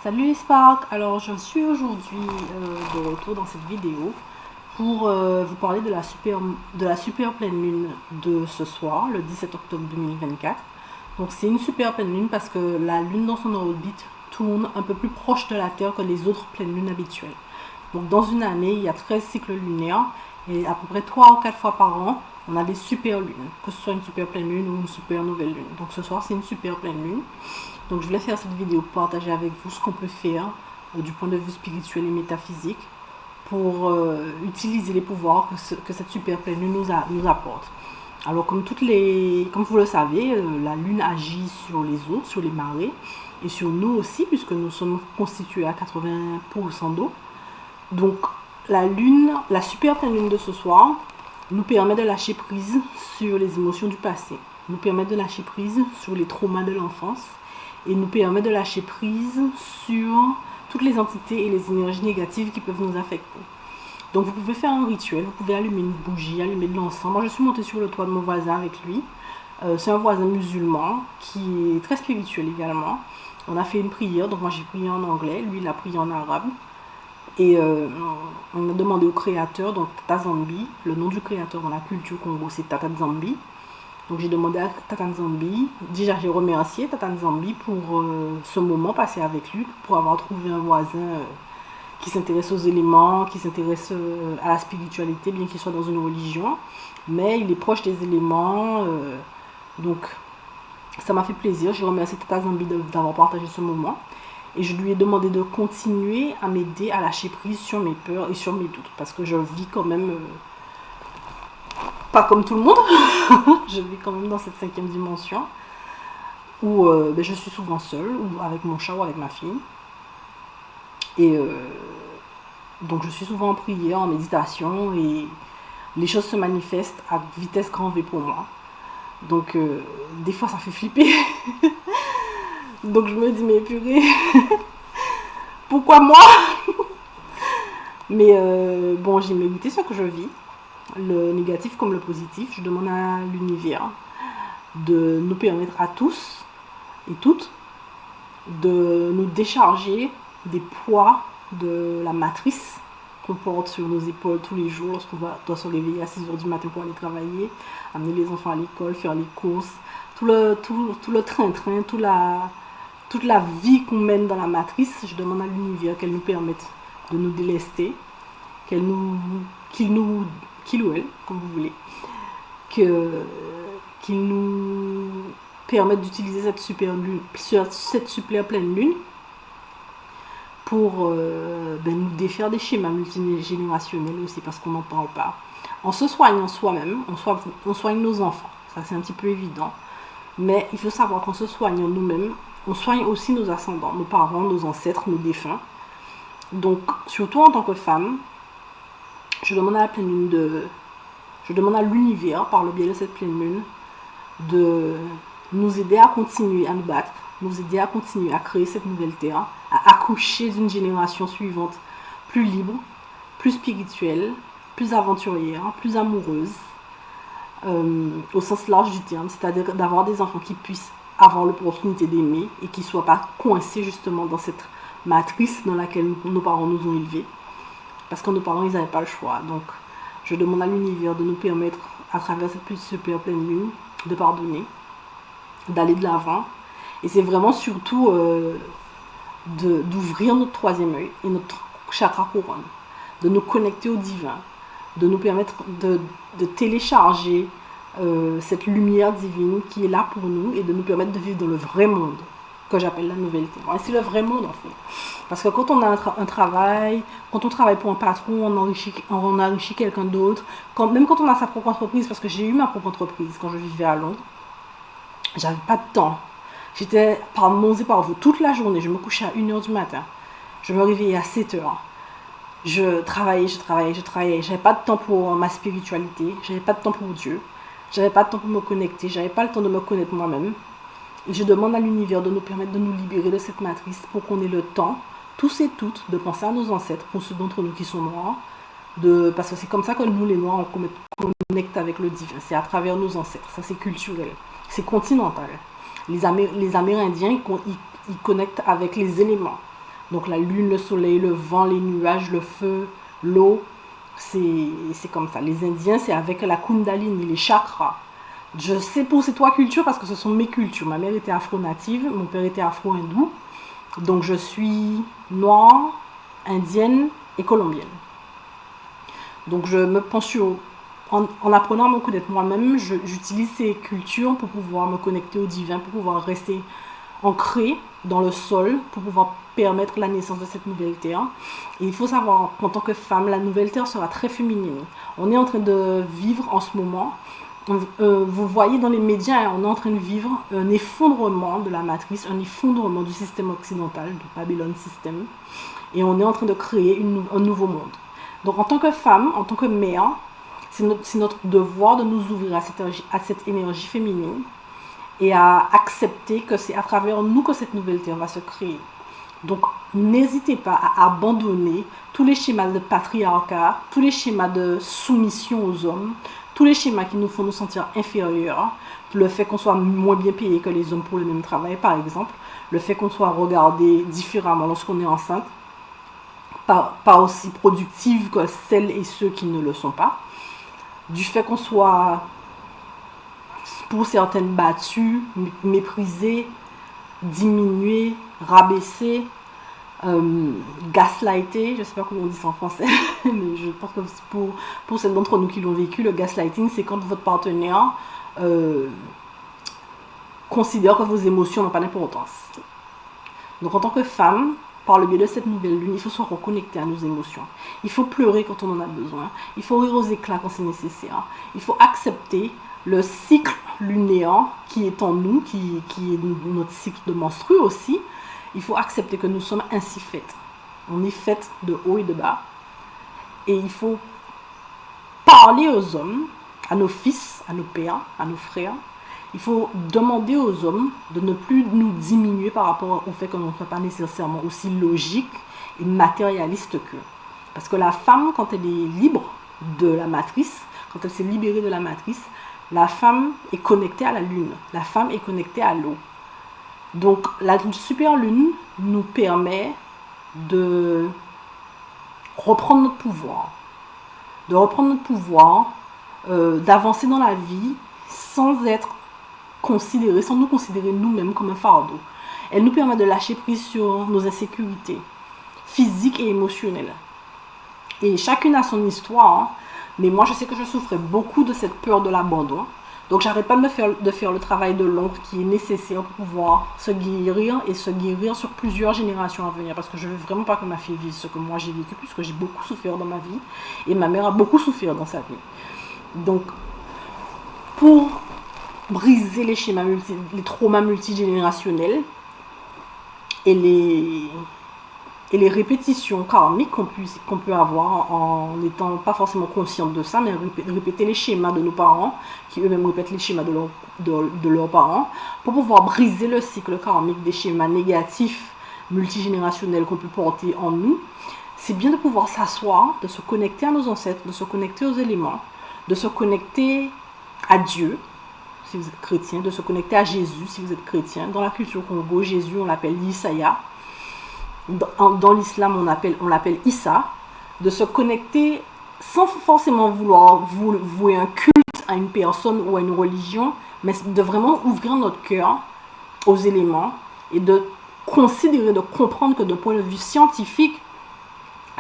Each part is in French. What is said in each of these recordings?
Salut les Spark, alors je suis aujourd'hui de retour dans cette vidéo pour vous parler de la super pleine lune de ce soir, le 17 octobre 2024. Donc c'est une super pleine lune parce que la lune dans son orbite tourne un peu plus proche de la Terre que les autres pleines lunes habituelles. Donc dans une année, il y a 13 cycles lunaires et à peu près 3 ou 4 fois par an, on a des super lunes, que ce soit une super pleine lune ou une super nouvelle lune. Donc ce soir, c'est une super pleine lune. Donc je voulais faire cette vidéo pour partager avec vous ce qu'on peut faire du point de vue spirituel et métaphysique pour utiliser les pouvoirs que cette super pleine lune nous apporte. Alors comme vous le savez, la lune agit sur les eaux, sur les marées et sur nous aussi puisque nous sommes constitués à 80% d'eau. Donc la super pleine lune de ce soir nous permet de lâcher prise sur les émotions du passé, nous permet de lâcher prise sur les traumas de l'enfance et nous permet de lâcher prise sur toutes les entités et les énergies négatives qui peuvent nous affecter. Donc vous pouvez faire un rituel, vous pouvez allumer une bougie, allumer de l'encens. Moi je suis montée sur le toit de mon voisin avec lui. C'est un voisin musulman qui est très spirituel également. On a fait une prière, donc moi j'ai prié en anglais, lui il a prié en arabe. Et on a demandé au créateur, donc Tata Zambi, le nom du créateur dans la culture Congo c'est Tata Zambi. Donc j'ai demandé à Tata Zambi, déjà j'ai remercié Tata Zambi pour ce moment passé avec lui, pour avoir trouvé un voisin qui s'intéresse aux éléments, qui s'intéresse à la spiritualité, bien qu'il soit dans une religion, mais il est proche des éléments, donc ça m'a fait plaisir. J'ai remercié Tata Zambi d'avoir partagé ce moment. Et je lui ai demandé de continuer à m'aider à lâcher prise sur mes peurs et sur mes doutes. Parce que je vis quand même, pas comme tout le monde, je vis quand même dans cette 5e dimension. Où je suis souvent seule, ou avec mon chat ou avec ma fille. Et donc je suis souvent en prière, en méditation. Et les choses se manifestent à vitesse grand V pour moi. Donc des fois ça fait flipper. Donc je me dis mais purée, pourquoi moi? Mais bon, j'ai mérité ce que je vis, le négatif comme le positif. Je demande à l'univers de nous permettre à tous et toutes de nous décharger des poids de la matrice qu'on porte sur nos épaules tous les jours lorsqu'on doit se réveiller à 6h du matin pour aller travailler, amener les enfants à l'école, faire les courses, tout le train-train, toute la vie qu'on mène dans la matrice. Je demande à l'univers qu'elle nous permette de nous délester, qu'il ou elle, comme vous voulez, qu'il nous permette d'utiliser cette super pleine lune pour nous défaire des schémas multigénérationnels aussi, parce qu'on n'en parle pas. En se soignant soi-même, on soigne nos enfants. Ça, c'est un petit peu évident. Mais il faut savoir qu'en se soignant nous-mêmes, on soigne aussi nos ascendants, nos parents, nos ancêtres, nos défunts. Donc, surtout en tant que femme, je demande à l'univers, par le biais de cette pleine lune, de nous aider à continuer à nous battre, nous aider à continuer à créer cette nouvelle terre, à accoucher d'une génération suivante plus libre, plus spirituelle, plus aventurière, plus amoureuse, au sens large du terme, c'est-à-dire d'avoir des enfants qui puissent avoir l'opportunité d'aimer et qui ne soient pas coincés justement dans cette matrice dans laquelle nos parents nous ont élevés, parce que nos parents ils n'avaient pas le choix. Donc je demande à l'univers de nous permettre à travers cette petite super pleine lune de pardonner, d'aller de l'avant, et c'est vraiment surtout d'ouvrir notre troisième œil et notre chakra couronne, de nous connecter au divin, de nous permettre de télécharger cette lumière divine qui est là pour nous et de nous permettre de vivre dans le vrai monde que j'appelle la nouvelle terre. Et c'est le vrai monde en fait. Parce que quand on a un travail, quand on travaille pour un patron, on enrichit quelqu'un d'autre. Même quand on a sa propre entreprise, parce que j'ai eu ma propre entreprise quand je vivais à Londres, j'avais pas de temps. J'étais par mons et par vous toute la journée. Je me couchais à 1h du matin. Je me réveillais à 7h. Je travaillais. J'avais pas de temps pour ma spiritualité. J'avais pas de temps pour Dieu. J'avais pas de temps pour me connecter. J'avais pas le temps de me connaître moi-même. Et je demande à l'univers de nous permettre de nous libérer de cette matrice pour qu'on ait le temps, tous et toutes, de penser à nos ancêtres, pour ceux d'entre nous qui sont noirs. Parce que c'est comme ça que nous, les noirs, on connecte avec le divin. C'est à travers nos ancêtres. Ça, c'est culturel. C'est continental. Les Amérindiens, ils connectent avec les éléments. Donc la lune, le soleil, le vent, les nuages, le feu, l'eau, c'est comme ça. Les Indiens, c'est avec la Kundalini, les chakras. Je sais pour ces trois cultures parce que ce sont mes cultures. Ma mère était afro-native, mon père était afro-hindou. Donc je suis noire, indienne et colombienne. Donc je me penche sur... En apprenant à me connaître moi-même, j'utilise ces cultures pour pouvoir me connecter au divin, pour pouvoir rester ancré dans le sol, pour pouvoir permettre la naissance de cette nouvelle terre. Et il faut savoir qu'en tant que femme, la nouvelle terre sera très féminine. On est en train de vivre en ce moment, vous voyez dans les médias, on est en train de vivre un effondrement de la matrice, un effondrement du système occidental, du Babylon System. Et on est en train de créer un nouveau monde. Donc en tant que femme, en tant que mère, c'est notre devoir de nous ouvrir à cette énergie féminine et à accepter que c'est à travers nous que cette nouvelle terre va se créer. Donc n'hésitez pas à abandonner tous les schémas de patriarcat, tous les schémas de soumission aux hommes, tous les schémas qui nous font nous sentir inférieurs, le fait qu'on soit moins bien payé que les hommes pour le même travail par exemple, le fait qu'on soit regardé différemment lorsqu'on est enceinte, pas aussi productive que celles et ceux qui ne le sont pas, du fait qu'on soit pour certaines battues, méprisées, diminuées, rabaissées, gaslighté, je ne sais pas comment on dit ça en français, mais je pense que pour celles d'entre nous qui l'ont vécu, le gaslighting, c'est quand votre partenaire considère que vos émotions n'ont pas d'importance. Donc en tant que femme, par le biais de cette nouvelle lune, il faut se reconnecter à nos émotions. Il faut pleurer quand on en a besoin. Il faut rire aux éclats quand c'est nécessaire. Il faut accepter le cycle lunaire qui est en nous, qui est notre cycle de menstrue aussi. Il faut accepter que nous sommes ainsi faites. On est faites de haut et de bas. Et il faut parler aux hommes, à nos fils, à nos pères, à nos frères. Il faut demander aux hommes de ne plus nous diminuer par rapport au fait qu'on ne soit pas nécessairement aussi logique et matérialiste qu'eux. Parce que la femme, quand elle est libre de la matrice, quand elle s'est libérée de la matrice, la femme est connectée à la lune. La femme est connectée à l'eau. Donc la super lune nous permet de reprendre notre pouvoir. De reprendre notre pouvoir, d'avancer dans la vie sans être considérés, sans nous considérer nous-mêmes comme un fardeau. Elle nous permet de lâcher prise sur nos insécurités physiques et émotionnelles. Et chacune a son histoire, hein, mais moi je sais que je souffrais beaucoup de cette peur de l'abandon. Donc j'arrête pas de faire le travail de l'ombre qui est nécessaire pour pouvoir se guérir et se guérir sur plusieurs générations à venir. Parce que je veux vraiment pas que ma fille vive ce que moi j'ai vécu, puisque j'ai beaucoup souffert dans ma vie et ma mère a beaucoup souffert dans sa vie. Donc pour briser les schémas les traumas multigénérationnels et les répétitions karmiques qu'on peut avoir en n'étant pas forcément consciente de ça, mais répéter les schémas de nos parents, qui eux-mêmes répètent les schémas de leurs parents, pour pouvoir briser le cycle karmique des schémas négatifs multigénérationnels qu'on peut porter en nous. C'est bien de pouvoir s'asseoir, de se connecter à nos ancêtres, de se connecter aux éléments, de se connecter à Dieu, si vous êtes chrétien, de se connecter à Jésus, si vous êtes chrétien. Dans la culture Congo, Jésus, on l'appelle Yesaya. Dans l'islam, on l'appelle Issa. De se connecter sans forcément vouloir vouer un culte à une personne ou à une religion, mais de vraiment ouvrir notre cœur aux éléments et de considérer, de comprendre que d'un point de vue scientifique,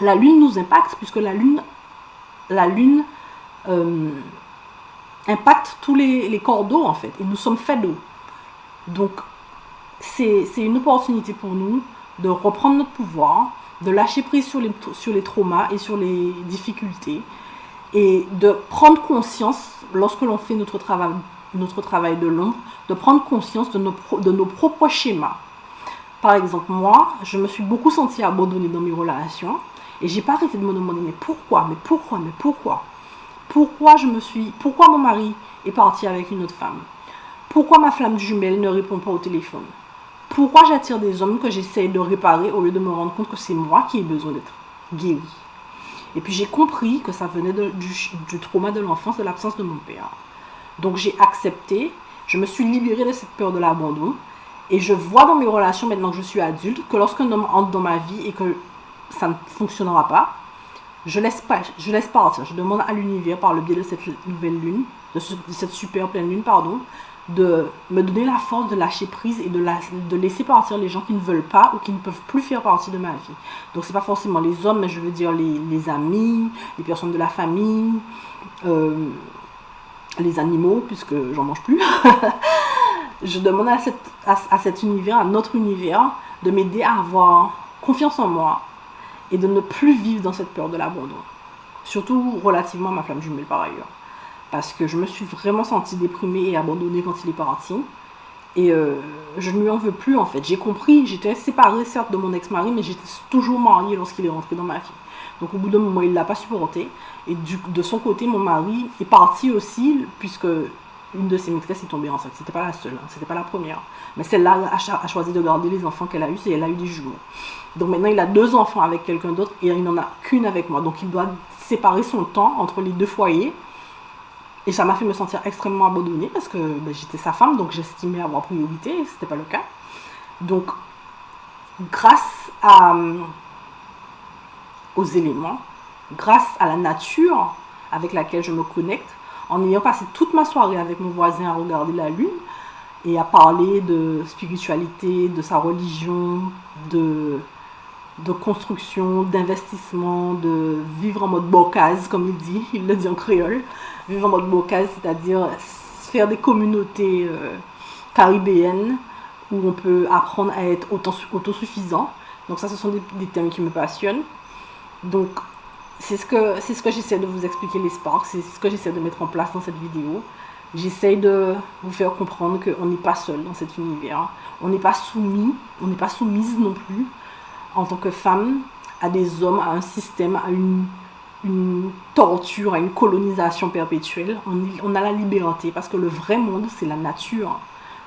la lune nous impacte, puisque la lune impacte tous les corps d'eau en fait, et nous sommes faits d'eau. Donc c'est une opportunité pour nous de reprendre notre pouvoir, de lâcher prise sur les traumas et sur les difficultés, et de prendre conscience, lorsque l'on fait notre travail de l'ombre, de prendre conscience de nos propres schémas. Par exemple, moi, je me suis beaucoup sentie abandonnée dans mes relations, et j'ai pas arrêté de me demander, mais pourquoi Pourquoi mon mari est parti avec une autre femme? Pourquoi ma flamme jumelle ne répond pas au téléphone? Pourquoi j'attire des hommes que j'essaie de réparer au lieu de me rendre compte que c'est moi qui ai besoin d'être guérie? Et puis j'ai compris que ça venait du trauma de l'enfance, de l'absence de mon père. Donc j'ai accepté, je me suis libérée de cette peur de l'abandon Et je vois dans mes relations, maintenant que je suis adulte, que lorsqu'un homme entre dans ma vie et que ça ne fonctionnera pas, je laisse partir. Je demande à l'univers, par le biais de cette nouvelle lune, de cette super pleine lune, pardon, de me donner la force de lâcher prise et de laisser partir les gens qui ne veulent pas ou qui ne peuvent plus faire partie de ma vie. Donc c'est pas forcément les hommes, mais je veux dire les amis, les personnes de la famille, les animaux, puisque j'en mange plus. Je demande à cet univers, à notre univers, de m'aider à avoir confiance en moi et de ne plus vivre dans cette peur de l'abandon. Surtout relativement à ma flamme jumelle par ailleurs. Parce que je me suis vraiment sentie déprimée et abandonnée quand il est parti. Et je ne lui en veux plus en fait. J'ai compris, j'étais séparée certes de mon ex-mari, mais j'étais toujours mariée lorsqu'il est rentré dans ma vie. Donc au bout d'un moment, il ne l'a pas supporté. Et de son côté, mon mari est parti aussi, puisque une de ses maîtresses est tombée enceinte. C'était pas la seule, hein, c'était pas la première. Mais celle-là a choisi de garder les enfants qu'elle a eus et elle a eu des jumeaux. Donc maintenant, il a 2 enfants avec quelqu'un d'autre et il n'en a qu'une avec moi. Donc il doit séparer son temps entre les 2 foyers. Et ça m'a fait me sentir extrêmement abandonnée parce que j'étais sa femme, donc j'estimais avoir priorité et ce n'était pas le cas. Donc, grâce aux éléments, grâce à la nature avec laquelle je me connecte, en ayant passé toute ma soirée avec mon voisin à regarder la lune et à parler de spiritualité, de sa religion, de construction, d'investissement, de vivre en mode bocase, comme il le dit en créole. Vivre en mode bocase, c'est-à-dire faire des communautés caribéennes où on peut apprendre à être autosuffisant. Donc ça, ce sont des thèmes qui me passionnent. Donc c'est ce que j'essaie de vous expliquer, les sparks, c'est ce que j'essaie de mettre en place dans cette vidéo. J'essaie de vous faire comprendre qu'on n'est pas seul dans cet univers. On n'est pas soumis, on n'est pas soumise non plus en tant que femme à des hommes, à un système, à une torture, à une colonisation perpétuelle. On a la liberté parce que le vrai monde, c'est la nature.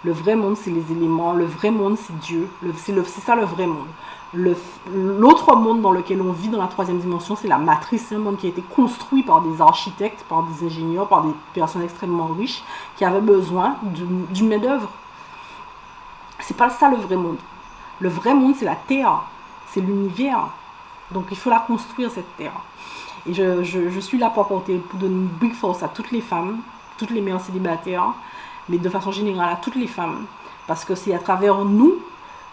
Le vrai monde, c'est les éléments. Le vrai monde, c'est Dieu. C'est ça le vrai monde. L'autre monde dans lequel on vit dans la 3e dimension, c'est la matrice. C'est un monde qui a été construit par des architectes, par des ingénieurs, par des personnes extrêmement riches qui avaient besoin d'une main-d'œuvre. C'est pas ça le vrai monde. Le vrai monde, c'est la terre. C'est l'univers. Donc il faut la construire, cette terre. Et je suis là pour donner une big force à toutes les femmes, toutes les mères célibataires, mais de façon générale à toutes les femmes. Parce que c'est à travers nous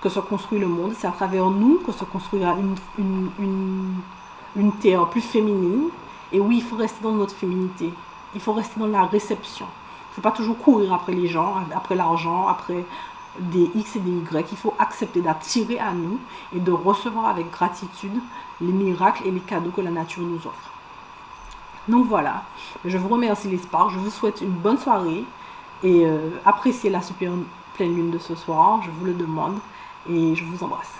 que se construit le monde, c'est à travers nous que se construira une terre plus féminine. Et oui, il faut rester dans notre féminité. Il faut rester dans la réception. Il ne faut pas toujours courir après les gens, après l'argent, après des X et des Y. Il faut accepter d'attirer à nous et de recevoir avec gratitude les miracles et les cadeaux que la nature nous offre. Donc voilà, je vous remercie les sparks, je vous souhaite une bonne soirée et appréciez la super pleine lune de ce soir, je vous le demande et je vous embrasse.